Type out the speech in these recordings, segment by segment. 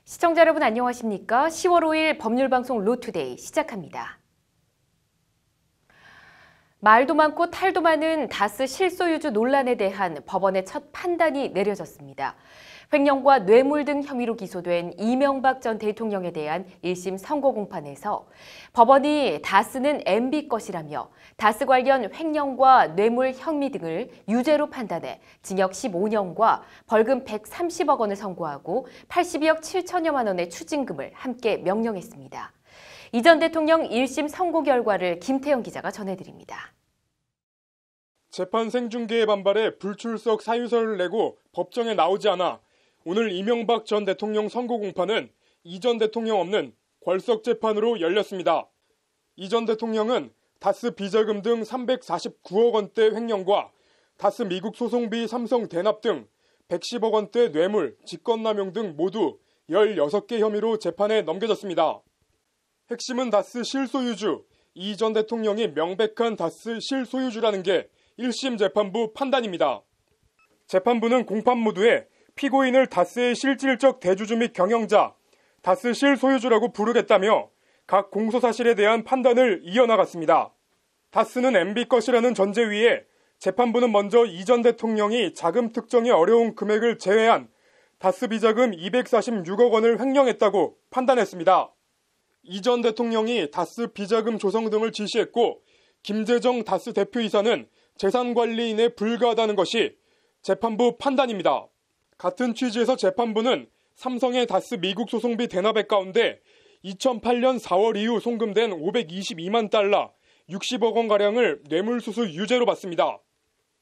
시청자 여러분 안녕하십니까? 10월 5일 법률방송 로투데이 시작합니다. 말도 많고 탈도 많은 다스 실소유주 논란에 대한 법원의 첫 판단이 내려졌습니다. 횡령과 뇌물 등 혐의로 기소된 이명박 전 대통령에 대한 1심 선고 공판에서 법원이 다스는 MB 것이라며 다스 관련 횡령과 뇌물 혐의 등을 유죄로 판단해 징역 15년과 벌금 130억 원을 선고하고 82억 7천여만 원의 추징금을 함께 명령했습니다. 이 전 대통령 1심 선고 결과를 김태영 기자가 전해드립니다. 재판 생중계에 반발해 불출석 사유서를 내고 법정에 나오지 않아 오늘 이명박 전 대통령 선고 공판은 이 전 대통령 없는 궐석 재판으로 열렸습니다. 이 전 대통령은 다스 비자금 등 349억 원대 횡령과 다스 미국 소송비 삼성 대납 등 110억 원대 뇌물, 직권남용 등 모두 16개 혐의로 재판에 넘겨졌습니다. 핵심은 다스 실소유주, 이 전 대통령이 명백한 다스 실소유주라는 게 1심 재판부 판단입니다. 재판부는 공판 모두에 피고인을 다스의 실질적 대주주 및 경영자, 다스 실소유주라고 부르겠다며 각 공소사실에 대한 판단을 이어나갔습니다. 다스는 MB 것이라는 전제 위에 재판부는 먼저 이 전 대통령이 자금 특정이 어려운 금액을 제외한 다스 비자금 246억 원을 횡령했다고 판단했습니다. 이 전 대통령이 다스 비자금 조성 등을 지시했고 김재정 다스 대표이사는 재산관리인에 불과하다는 것이 재판부 판단입니다. 같은 취지에서 재판부는 삼성의 다스 미국 소송비 대납액 가운데 2008년 4월 이후 송금된 522만 달러, 60억 원가량을 뇌물수수 유죄로 봤습니다.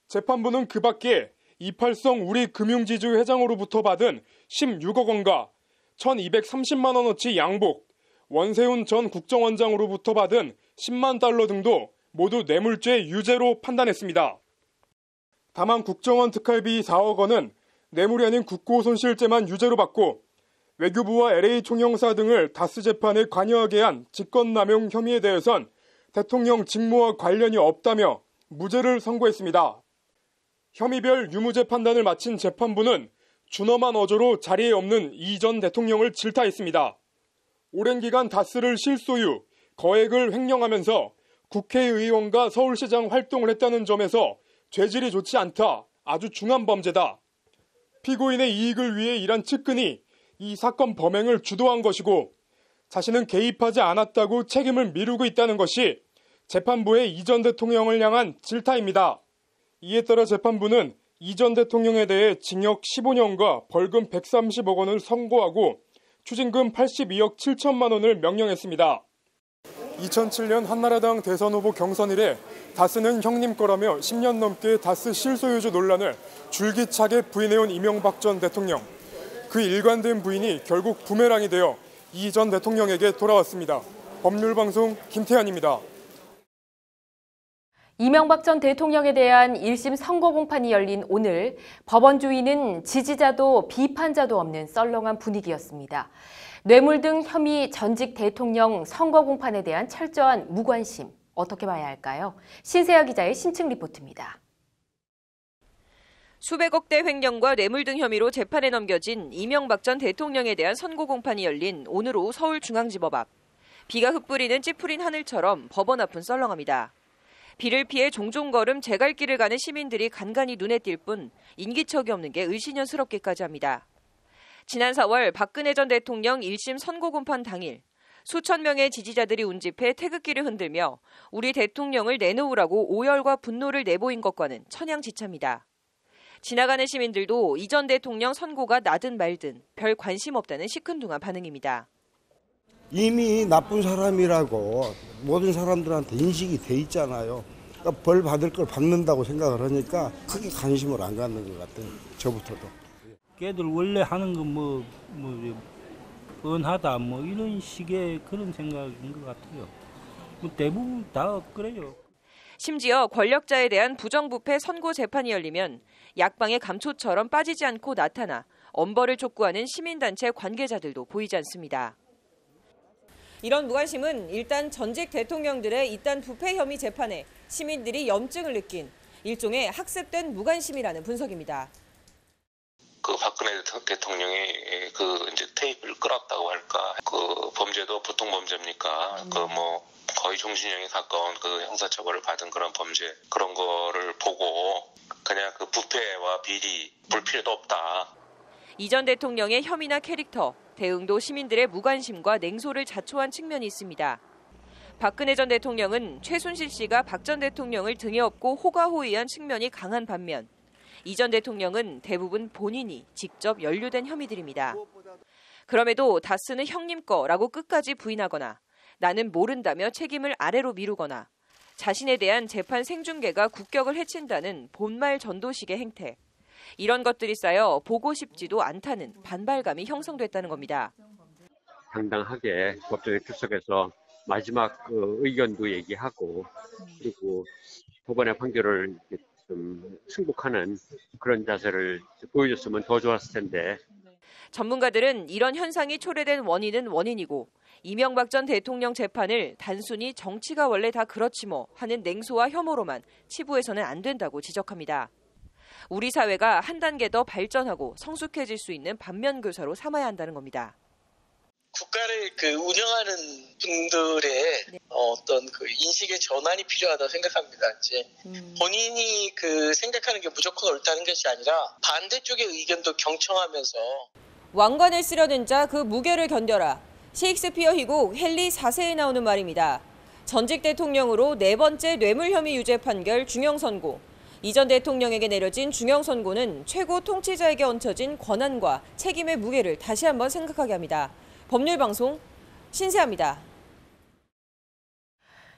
재판부는 그 밖에 이팔성 우리금융지주 회장으로부터 받은 16억 원과 1230만 원어치 양복, 원세훈 전 국정원장으로부터 받은 10만 달러 등도 모두 뇌물죄 유죄로 판단했습니다. 다만 국정원 특활비 4억 원은 뇌물이 아닌 국고손실죄만 유죄로 받고 외교부와 LA 총영사 등을 다스 재판에 관여하게 한 직권남용 혐의에 대해선 대통령 직무와 관련이 없다며 무죄를 선고했습니다. 혐의별 유무죄 판단을 마친 재판부는 준엄한 어조로 자리에 없는 이 전 대통령을 질타했습니다. 오랜 기간 다스를 실소유, 거액을 횡령하면서 국회의원과 서울시장 활동을 했다는 점에서 죄질이 좋지 않다, 아주 중한 범죄다. 피고인의 이익을 위해 일한 측근이 이 사건 범행을 주도한 것이고 자신은 개입하지 않았다고 책임을 미루고 있다는 것이 재판부의 이 전 대통령을 향한 질타입니다. 이에 따라 재판부는 이 전 대통령에 대해 징역 15년과 벌금 130억 원을 선고하고 추징금 82억 7천만 원을 명령했습니다. 2007년 한나라당 대선 후보 경선 이래 다스는 형님 거라며 10년 넘게 다스 실소유주 논란을 줄기차게 부인해온 이명박 전 대통령. 그 일관된 부인이 결국 부메랑이 되어 이 전 대통령에게 돌아왔습니다. 법률방송 김태환입니다. 이명박 전 대통령에 대한 1심 선고 공판이 열린 오늘 법원 주위는 지지자도 비판자도 없는 썰렁한 분위기였습니다. 뇌물 등 혐의 전직 대통령 선거 공판에 대한 철저한 무관심, 어떻게 봐야 할까요? 신세아 기자의 심층 리포트입니다. 수백억대 횡령과 뇌물 등 혐의로 재판에 넘겨진 이명박 전 대통령에 대한 선고 공판이 열린 오늘 오후 서울중앙지법 앞. 비가 흩뿌리는 찌푸린 하늘처럼 법원 앞은 썰렁합니다. 비를 피해 종종 걸음 제갈길을 가는 시민들이 간간히 눈에 띌 뿐 인기척이 없는 게 을씨년스럽기까지 합니다. 지난 4월 박근혜 전 대통령 1심 선고 공판 당일 수천 명의 지지자들이 운집해 태극기를 흔들며 우리 대통령을 내놓으라고 오열과 분노를 내보인 것과는 천양지차입니다. 지나가는 시민들도 이 전 대통령 선고가 나든 말든 별 관심 없다는 시큰둥한 반응입니다. 이미 나쁜 사람이라고 모든 사람들한테 인식이 돼 있잖아요. 그러니까 벌 받을 걸 받는다고 생각을 하니까 크게 관심을 안 갖는 것 같아요. 저부터도. 걔들 원래 하는 건 뻔하다 이런 식의 그런 생각인 것 같아요. 대부분 다 그래요. 심지어 권력자에 대한 부정부패 선고 재판이 열리면 약방의 감초처럼 빠지지 않고 나타나 엄벌을 촉구하는 시민단체 관계자들도 보이지 않습니다. 이런 무관심은 일단 전직 대통령들의 이딴 부패 혐의 재판에 시민들이 염증을 느낀 일종의 학습된 무관심이라는 분석입니다. 그 박근혜 대통령이 그 이제 테이프를 끌었다고 할까? 그 범죄도 보통 범죄입니까? 그 뭐 거의 종신형에 가까운 그 형사처벌을 받은 그런 범죄 그런 거를 보고 그냥 그 부패와 비리 볼 필요도 없다. 이 전 대통령의 혐의나 캐릭터, 대응도 시민들의 무관심과 냉소를 자초한 측면이 있습니다. 박근혜 전 대통령은 최순실 씨가 박 전 대통령을 등에 업고 호가호위한 측면이 강한 반면 이 전 대통령은 대부분 본인이 직접 연루된 혐의들입니다. 그럼에도 다스는 형님 거라고 끝까지 부인하거나 나는 모른다며 책임을 아래로 미루거나 자신에 대한 재판 생중계가 국격을 해친다는 본말 전도식의 행태. 이런 것들이 쌓여 보고 싶지도 않다는 반발감이 형성됐다는 겁니다. 당당하게 법정에 출석해서 마지막 그 의견도 얘기하고 그리고 법원의 판결을 좀 승복하는 그런 자세를 보여줬으면 더 좋았을 텐데. 전문가들은 이런 현상이 초래된 원인은 원인이고 이명박 전 대통령 재판을 단순히 정치가 원래 다 그렇지 뭐 하는 냉소와 혐오로만 치부해서는 안 된다고 지적합니다. 우리 사회가 한 단계 더 발전하고 성숙해질 수 있는 반면교사로 삼아야 한다는 겁니다. 국가를 운영하는 분들의 어떤 그 인식의 전환이 필요하다고 생각합니다. 이제 본인이 생각하는 게 무조건 옳다는 것이 아니라 반대쪽의 의견도 경청하면서 왕관을 쓰려는 자 그 무게를 견뎌라. 셰익스피어 희곡 헨리 4세에 나오는 말입니다. 전직 대통령으로 4번째 뇌물 혐의 유죄 판결 중형 선고. 이 전 대통령에게 내려진 중형 선고는 최고 통치자에게 얹혀진 권한과 책임의 무게를 다시 한번 생각하게 합니다. 법률방송 신세아입니다.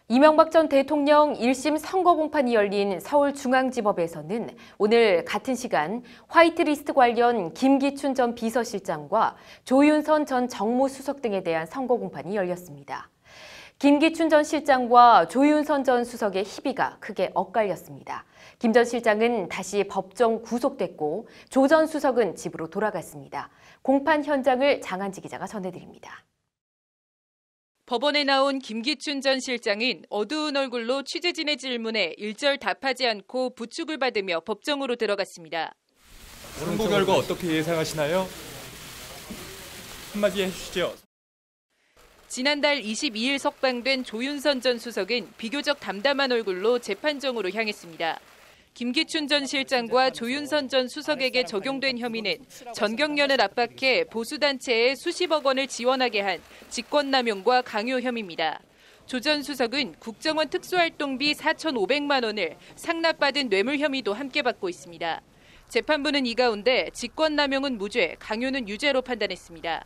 이명박 전 대통령 1심 선고 공판이 열린 서울중앙지법에서는 오늘 같은 시간 화이트리스트 관련 김기춘 전 비서실장과 조윤선 전 정무수석 등에 대한 선고 공판이 열렸습니다. 김기춘 전 실장과 조윤선 전 수석의 희비가 크게 엇갈렸습니다. 김 전 실장은 다시 법정 구속됐고 조 전 수석은 집으로 돌아갔습니다. 공판 현장을 장한지 기자가 전해드립니다. 법원에 나온 김기춘 전 실장은 어두운 얼굴로 취재진의 질문에 일절 답하지 않고 부축을 받으며 법정으로 들어갔습니다. 선고 결과 어떻게 예상하시나요? 한마디 해주시죠. 지난달 22일 석방된 조윤선 전 수석은 비교적 담담한 얼굴로 재판정으로 향했습니다. 김기춘 전 실장과 조윤선 전 수석에게 적용된 혐의는 전경련을 압박해 보수단체에 수십억 원을 지원하게 한 직권남용과 강요 혐의입니다. 조 전 수석은 국정원 특수활동비 4,500만 원을 상납받은 뇌물 혐의도 함께 받고 있습니다. 재판부는 이 가운데 직권남용은 무죄, 강요는 유죄로 판단했습니다.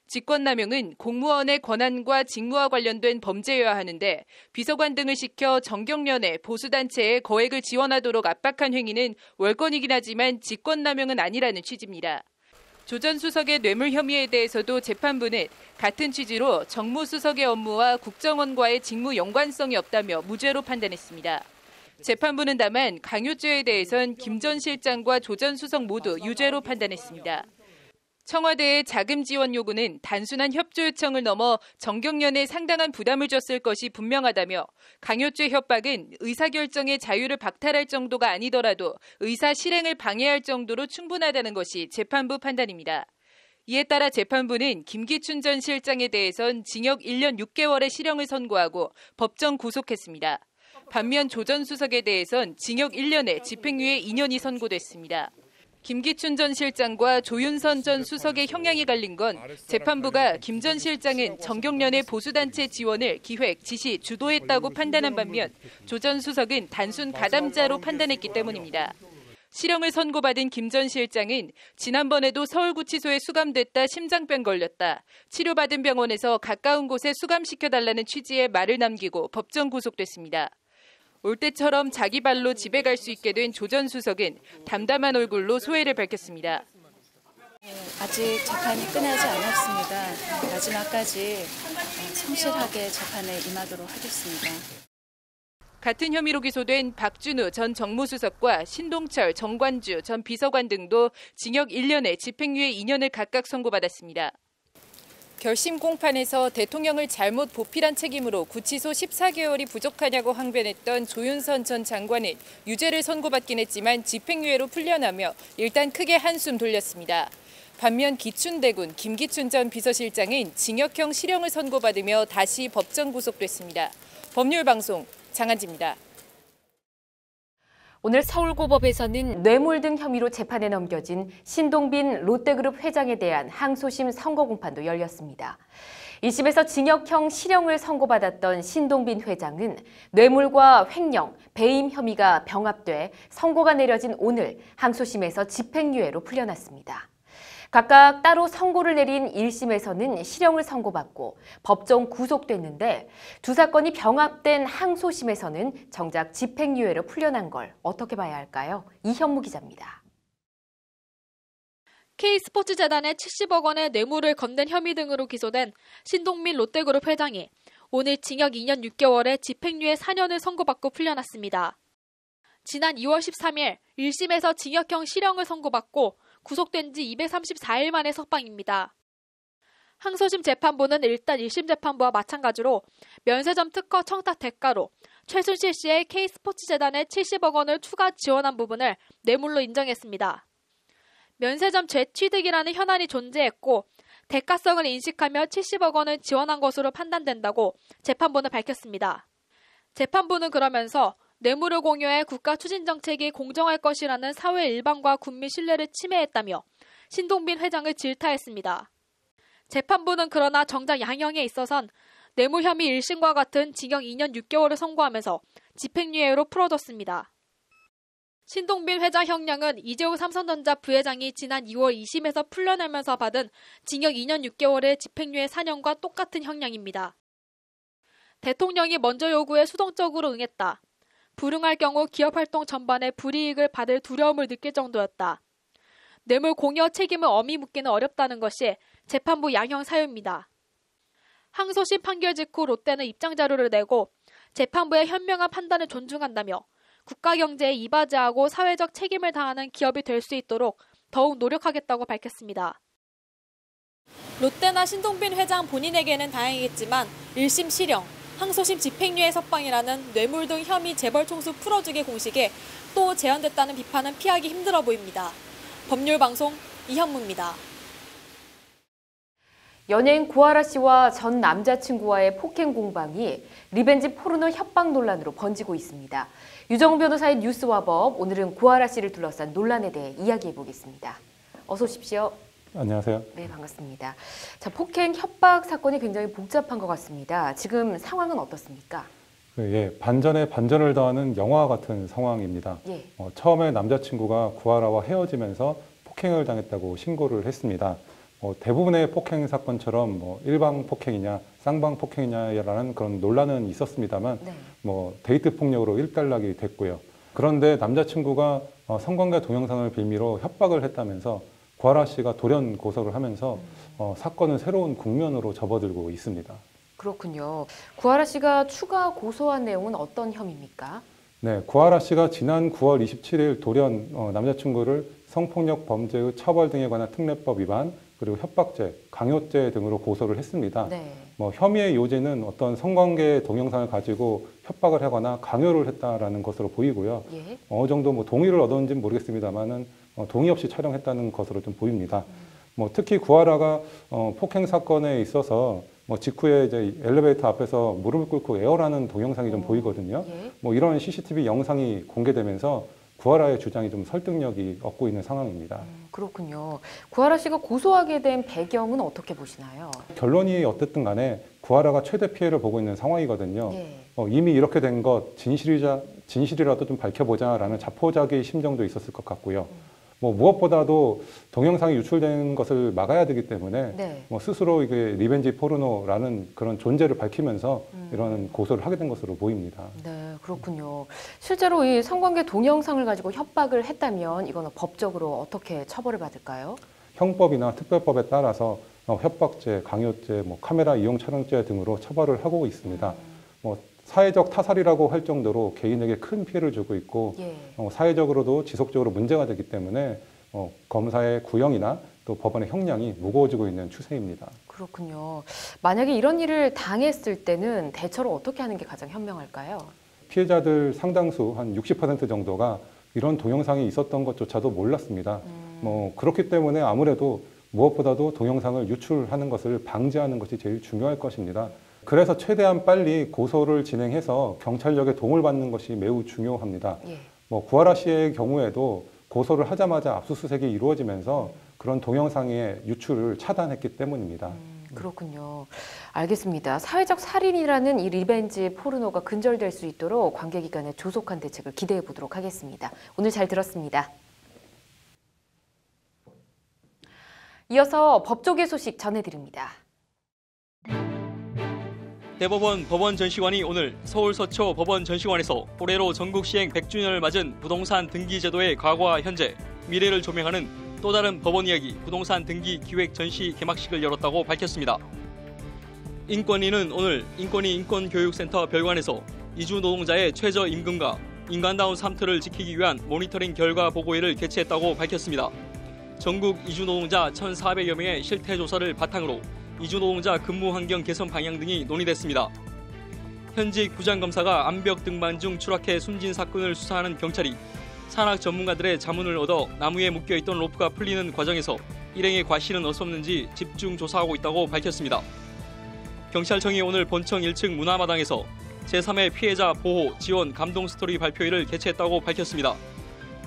직권남용은 공무원의 권한과 직무와 관련된 범죄여야 하는데 비서관 등을 시켜 정경련의 보수단체에 거액을 지원하도록 압박한 행위는 월권이긴 하지만 직권남용은 아니라는 취지입니다. 조 전 수석의 뇌물 혐의에 대해서도 재판부는 같은 취지로 정무수석의 업무와 국정원과의 직무 연관성이 없다며 무죄로 판단했습니다. 재판부는 다만 강요죄에 대해선 김 전 실장과 조 전 수석 모두 유죄로 판단했습니다. 청와대의 자금 지원 요구는 단순한 협조 요청을 넘어 정경련에 상당한 부담을 줬을 것이 분명하다며 강요죄 협박은 의사결정의 자유를 박탈할 정도가 아니더라도 의사 실행을 방해할 정도로 충분하다는 것이 재판부 판단입니다. 이에 따라 재판부는 김기춘 전 실장에 대해선 징역 1년 6개월의 실형을 선고하고 법정 구속했습니다. 반면 조 전 수석에 대해선 징역 1년에 집행유예 2년이 선고됐습니다. 김기춘 전 실장과 조윤선 전 수석의 형량이 갈린 건 재판부가 김 전 실장은 정경련의 보수단체 지원을 기획, 지시, 주도했다고 판단한 반면 조 전 수석은 단순 가담자로 판단했기 때문입니다. 실형을 선고받은 김 전 실장은 지난번에도 서울구치소에 수감됐다 심장병 걸렸다. 치료받은 병원에서 가까운 곳에 수감시켜달라는 취지의 말을 남기고 법정 구속됐습니다. 올 때처럼 자기 발로 집에 갈 수 있게 된 조 전 수석은 담담한 얼굴로 소회를 밝혔습니다. 아직 재판이 끝나지 않았습니다. 마지막까지 성실하게 재판에 임하도록 하겠습니다. 같은 혐의로 기소된 박준우 전 정무수석과 신동철, 정관주 전 비서관 등도 징역 1년에 집행유예 2년을 각각 선고받았습니다. 결심 공판에서 대통령을 잘못 보필한 책임으로 구치소 14개월이 부족하냐고 항변했던 조윤선 전 장관은 유죄를 선고받긴 했지만 집행유예로 풀려나며 일단 크게 한숨 돌렸습니다. 반면 기춘대군 김기춘 전 비서실장은 징역형 실형을 선고받으며 다시 법정 구속됐습니다. 법률방송 장한지입니다. 오늘 서울고법에서는 뇌물 등 혐의로 재판에 넘겨진 신동빈 롯데그룹 회장에 대한 항소심 선고공판도 열렸습니다. 1심에서 징역형 실형을 선고받았던 신동빈 회장은 뇌물과 횡령, 배임 혐의가 병합돼 선고가 내려진 오늘 항소심에서 집행유예로 풀려났습니다. 각각 따로 선고를 내린 1심에서는 실형을 선고받고 법정 구속됐는데 두 사건이 병합된 항소심에서는 정작 집행유예로 풀려난 걸 어떻게 봐야 할까요? 이현무 기자입니다. K스포츠재단에 70억 원의 뇌물을 건넨 혐의 등으로 기소된 신동빈 롯데그룹 회장이 오늘 징역 2년 6개월에 집행유예 4년을 선고받고 풀려났습니다. 지난 2월 13일 1심에서 징역형 실형을 선고받고 구속된 지 234일 만에 석방입니다. 항소심 재판부는 일단 1심 재판부와 마찬가지로 면세점 특허 청탁 대가로 최순실 씨의 K스포츠재단에 70억 원을 추가 지원한 부분을 뇌물로 인정했습니다. 면세점 재취득이라는 현안이 존재했고 대가성을 인식하며 70억 원을 지원한 것으로 판단된다고 재판부는 밝혔습니다. 재판부는 그러면서 뇌물을 공유해 국가 추진 정책이 공정할 것이라는 사회 일반과 국민 신뢰를 침해했다며 신동빈 회장을 질타했습니다. 재판부는 그러나 정작 양형에 있어선 뇌물 혐의 1심과 같은 징역 2년 6개월을 선고하면서 집행유예로 풀어줬습니다. 신동빈 회장 형량은 이재호 삼성전자 부회장이 지난 2월 2심에서 풀려나면서 받은 징역 2년 6개월의 집행유예 4년과 똑같은 형량입니다. 대통령이 먼저 요구에 수동적으로 응했다. 불응할 경우 기업활동 전반에 불이익을 받을 두려움을 느낄 정도였다. 뇌물 공여 책임을 엄히 묻기는 어렵다는 것이 재판부 양형 사유입니다. 항소심 판결 직후 롯데는 입장 자료를 내고 재판부의 현명한 판단을 존중한다며 국가 경제에 이바지하고 사회적 책임을 다하는 기업이 될 수 있도록 더욱 노력하겠다고 밝혔습니다. 롯데나 신동빈 회장 본인에게는 다행이겠지만 1심 실형, 항소심 집행유예 석방이라는 뇌물 등 혐의 재벌 총수 풀어주기 공식에 또 제한됐다는 비판은 피하기 힘들어 보입니다. 법률방송 이현무입니다. 연예인 구하라 씨와 전 남자친구와의 폭행 공방이 리벤지 포르노 협박 논란으로 번지고 있습니다. 유정훈 변호사의 뉴스와법, 오늘은 구하라 씨를 둘러싼 논란에 대해 이야기해 보겠습니다. 어서 오십시오. 안녕하세요. 네, 반갑습니다. 자, 폭행 협박 사건이 굉장히 복잡한 것 같습니다. 지금 상황은 어떻습니까? 예, 반전에 반전을 더하는 영화와 같은 상황입니다. 예. 처음에 남자친구가 구하라와 헤어지면서 폭행을 당했다고 신고를 했습니다. 대부분의 폭행 사건처럼 일방 폭행이냐 쌍방 폭행이냐라는 그런 논란은 있었습니다만 네. 데이트 폭력으로 일단락이 됐고요. 그런데 남자친구가 성관계 동영상을 빌미로 협박을 했다면서 구하라 씨가 돌연 고소를 하면서 사건은 새로운 국면으로 접어들고 있습니다. 그렇군요. 구하라 씨가 추가 고소한 내용은 어떤 혐의입니까? 네, 구하라 씨가 지난 9월 27일 돌연 남자친구를 성폭력 범죄의 처벌 등에 관한 특례법 위반, 그리고 협박죄, 강요죄 등으로 고소를 했습니다. 네. 혐의의 요지는 어떤 성관계 동영상을 가지고 협박을 하거나 강요를 했다라는 것으로 보이고요. 예. 어느 정도 동의를 얻었는지는 모르겠습니다만은 동의 없이 촬영했다는 것으로 좀 보입니다. 특히 구하라가 폭행 사건에 있어서 직후에 이제 엘리베이터 앞에서 무릎을 꿇고 애월하는 동영상이 좀 보이거든요. 예. 이런 CCTV 영상이 공개되면서 구하라의 주장이 좀 설득력이 얻고 있는 상황입니다. 그렇군요. 구하라 씨가 고소하게 된 배경은 어떻게 보시나요? 결론이 어쨌든 간에 구하라가 최대 피해를 보고 있는 상황이거든요. 예. 이미 이렇게 된 것 진실이라도 좀 밝혀보자라는 자포자기 심정도 있었을 것 같고요. 무엇보다도 동영상이 유출되는 것을 막아야 되기 때문에 네. 스스로 이게 리벤지 포르노라는 그런 존재를 밝히면서 이런 고소를 하게 된 것으로 보입니다. 네, 그렇군요. 실제로 이 성관계 동영상을 가지고 협박을 했다면 이거는 법적으로 어떻게 처벌을 받을까요? 형법이나 특별법에 따라서 협박죄, 강요죄, 카메라 이용 촬영죄 등으로 처벌을 하고 있습니다. 사회적 타살이라고 할 정도로 개인에게 큰 피해를 주고 있고 예. 사회적으로도 지속적으로 문제가 되기 때문에 검사의 구형이나 또 법원의 형량이 무거워지고 있는 추세입니다. 그렇군요. 만약에 이런 일을 당했을 때는 대처를 어떻게 하는 게 가장 현명할까요? 피해자들 상당수 한 60% 정도가 이런 동영상이 있었던 것조차도 몰랐습니다. 그렇기 때문에 아무래도 무엇보다도 동영상을 유출하는 것을 방지하는 것이 제일 중요할 것입니다. 그래서 최대한 빨리 고소를 진행해서 경찰력의 도움을 받는 것이 매우 중요합니다. 예. 구하라 씨의 경우에도 고소를 하자마자 압수수색이 이루어지면서 그런 동영상의 유출을 차단했기 때문입니다. 그렇군요. 알겠습니다. 사회적 살인이라는 이 리벤지 포르노가 근절될 수 있도록 관계기관의 조속한 대책을 기대해 보도록 하겠습니다. 오늘 잘 들었습니다. 이어서 법조계 소식 전해드립니다. 대법원 법원전시관이 오늘 서울 서초 법원전시관에서 올해로 전국 시행 100주년을 맞은 부동산 등기 제도의 과거와 현재, 미래를 조명하는 또 다른 법원 이야기 부동산 등기 기획 전시 개막식을 열었다고 밝혔습니다. 인권위는 오늘 인권위 인권교육센터 별관에서 이주 노동자의 최저임금과 인간다운 삶터를 지키기 위한 모니터링 결과 보고회를 개최했다고 밝혔습니다. 전국 이주 노동자 1,400여 명의 실태 조사를 바탕으로 이주 노동자 근무 환경 개선 방향 등이 논의됐습니다. 현직 부장검사가 암벽 등반 중 추락해 숨진 사건을 수사하는 경찰이 산악 전문가들의 자문을 얻어 나무에 묶여있던 로프가 풀리는 과정에서 일행의 과실은 없었는지 집중 조사하고 있다고 밝혔습니다. 경찰청이 오늘 본청 1층 문화마당에서 제3회 피해자 보호, 지원, 감동 스토리 발표회를 개최했다고 밝혔습니다.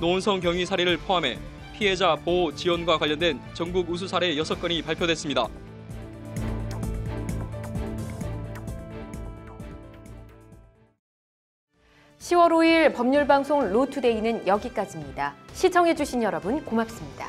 노은성 경위 사례를 포함해 피해자 보호, 지원과 관련된 전국 우수 사례 6건이 발표됐습니다. (10월 5일) 법률방송 로투데이는 여기까지입니다. 시청해주신 여러분 고맙습니다.